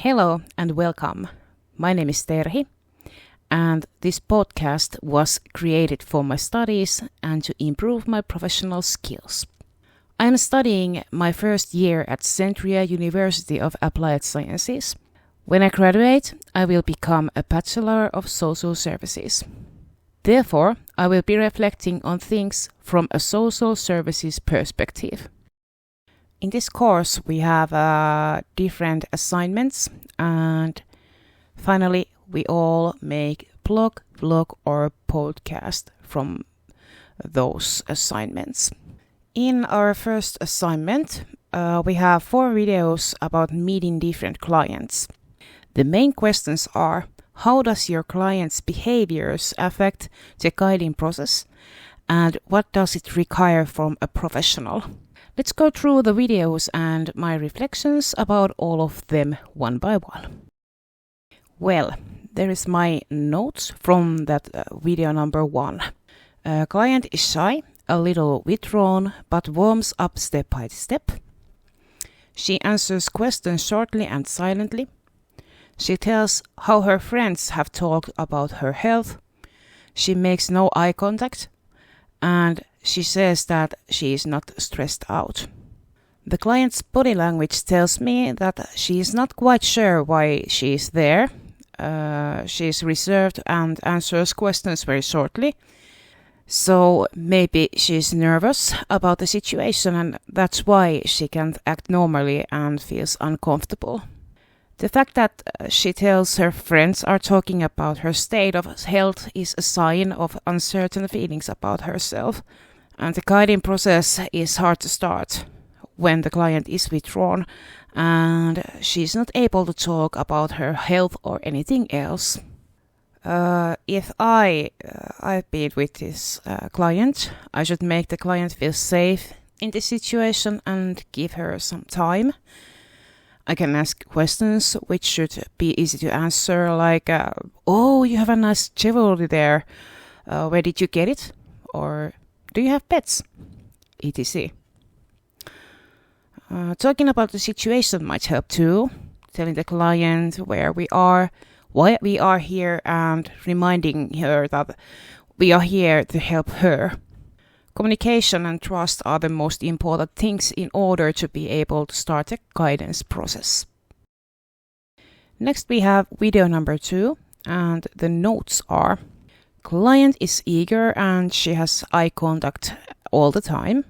Hello and welcome. My name is Terhi, and this podcast was created for my studies and to improve my professional skills. I am studying my first year at Centria University of Applied Sciences. When I graduate, I will become a Bachelor of Social Services. Therefore, I will be reflecting on things from a social services perspective. In this course, we have different assignments, and finally, we all make blog, vlog, or podcast from those assignments. In our first assignment, we have 4 videos about meeting different clients. The main questions are: how does your client's behaviors affect the guiding process, and what does it require from a professional? Let's go through the videos and my reflections about all of them one by one. Well, there is my notes from that video number 1. Client is shy, a little withdrawn, but warms up step by step. She answers questions shortly and silently. She tells how her friends have talked about her health. She makes no eye contact, and she says that she is not stressed out. The client's body language tells me that she is not quite sure why she is there. She is reserved and answers questions very shortly. So maybe she is nervous about the situation, and that's why she can't act normally and feels uncomfortable. The fact that she tells her friends are talking about her state of health is a sign of uncertain feelings about herself. And the guiding process is hard to start when the client is withdrawn and she's not able to talk about her health or anything else. If I've been with this client, I should make the client feel safe in this situation and give her some time. I can ask questions which should be easy to answer, like, oh, you have a nice jewelry there. Where did you get it? Or do you have pets? etc. Talking about the situation might help too. Telling the client where we are, why we are here, and reminding her that we are here to help her. Communication and trust are the most important things in order to be able to start a guidance process. Next we have video number 2, and the notes are: client is eager and she has eye contact all the time.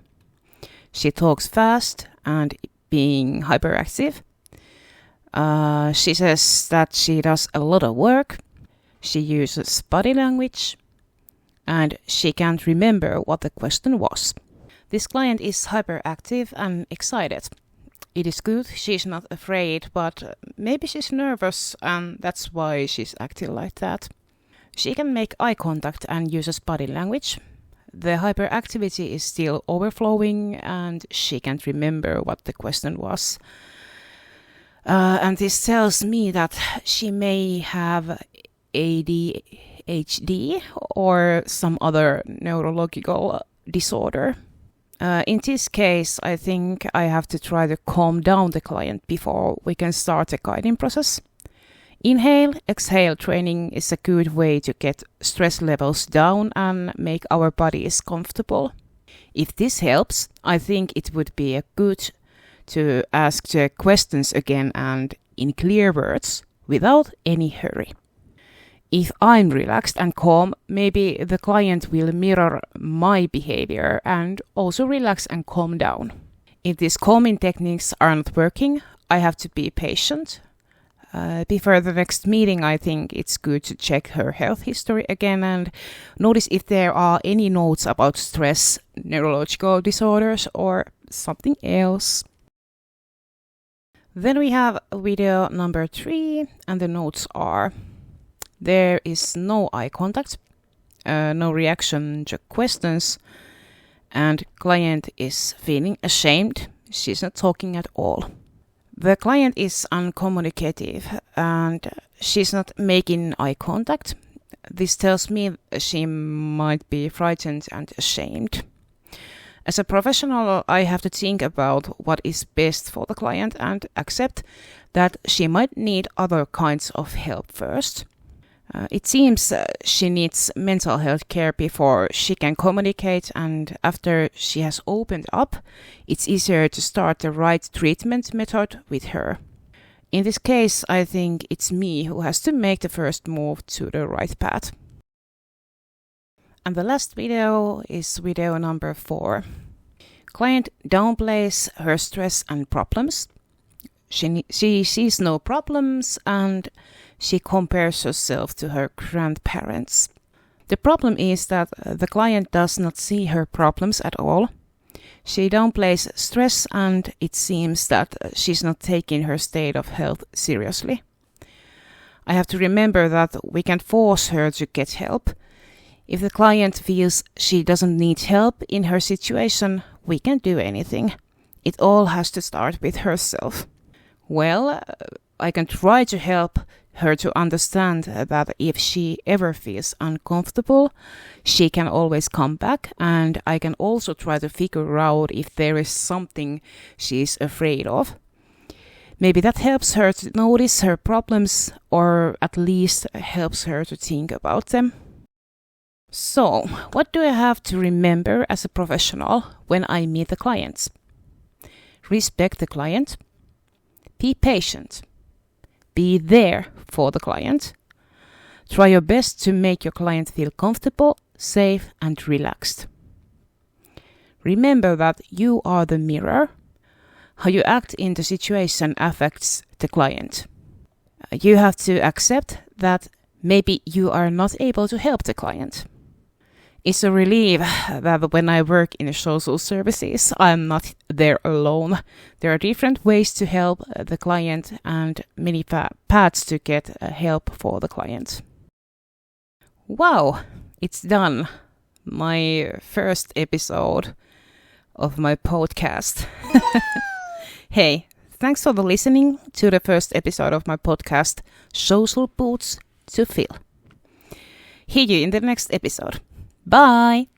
She talks fast and being hyperactive. She says that she does a lot of work. She uses body language. And she can't remember what the question was. This client is hyperactive and excited. It is good, she's not afraid, but maybe she's nervous and that's why she's acting like that. She can make eye contact and uses body language. The hyperactivity is still overflowing and she can't remember what the question was. And this tells me that she may have ADHD or some other neurological disorder. In this case, I think I have to try to calm down the client before we can start the guiding process. Inhale, exhale training is a good way to get stress levels down and make our bodies comfortable. If this helps, I think it would be good to ask the questions again and in clear words without any hurry. If I'm relaxed and calm, maybe the client will mirror my behavior and also relax and calm down. If these calming techniques are not working, I have to be patient. Before the next meeting, I think it's good to check her health history again and notice if there are any notes about stress, neurological disorders, or something else. Then we have video number 3, and the notes are: there is no eye contact, no reaction to questions, and client is feeling ashamed. She's not talking at all. The client is uncommunicative and she's not making eye contact. This tells me she might be frightened and ashamed. As a professional, I have to think about what is best for the client and accept that she might need other kinds of help first. It seems she needs mental health care before she can communicate, and after she has opened up, it's easier to start the right treatment method with her. In this case, I think it's me who has to make the first move to the right path. And the last video is video number 4. Client downplays her stress and problems. She sees no problems and she compares herself to her grandparents. The problem is that the client does not see her problems at all. She downplays stress and it seems that she's not taking her state of health seriously. I have to remember that we can't force her to get help. If the client feels she doesn't need help in her situation, we can't do anything. It all has to start with herself. Well, I can try to help her to understand that if she ever feels uncomfortable, she can always come back, and I can also try to figure out if there is something she's afraid of. Maybe that helps her to notice her problems, or at least helps her to think about them. So, what do I have to remember as a professional when I meet the clients? Respect the client. Be patient. Be there for the client. Try your best to make your client feel comfortable, safe, and relaxed. Remember that you are the mirror. How you act in the situation affects the client. You have to accept that maybe you are not able to help the client. It's a relief that when I work in social services, I'm not there alone. There are different ways to help the client and many paths to get help for the client. Wow, it's done. My first episode of my podcast. Hey, thanks for listening to the first episode of my podcast, Social Boots to Fill. See you in the next episode. Bye!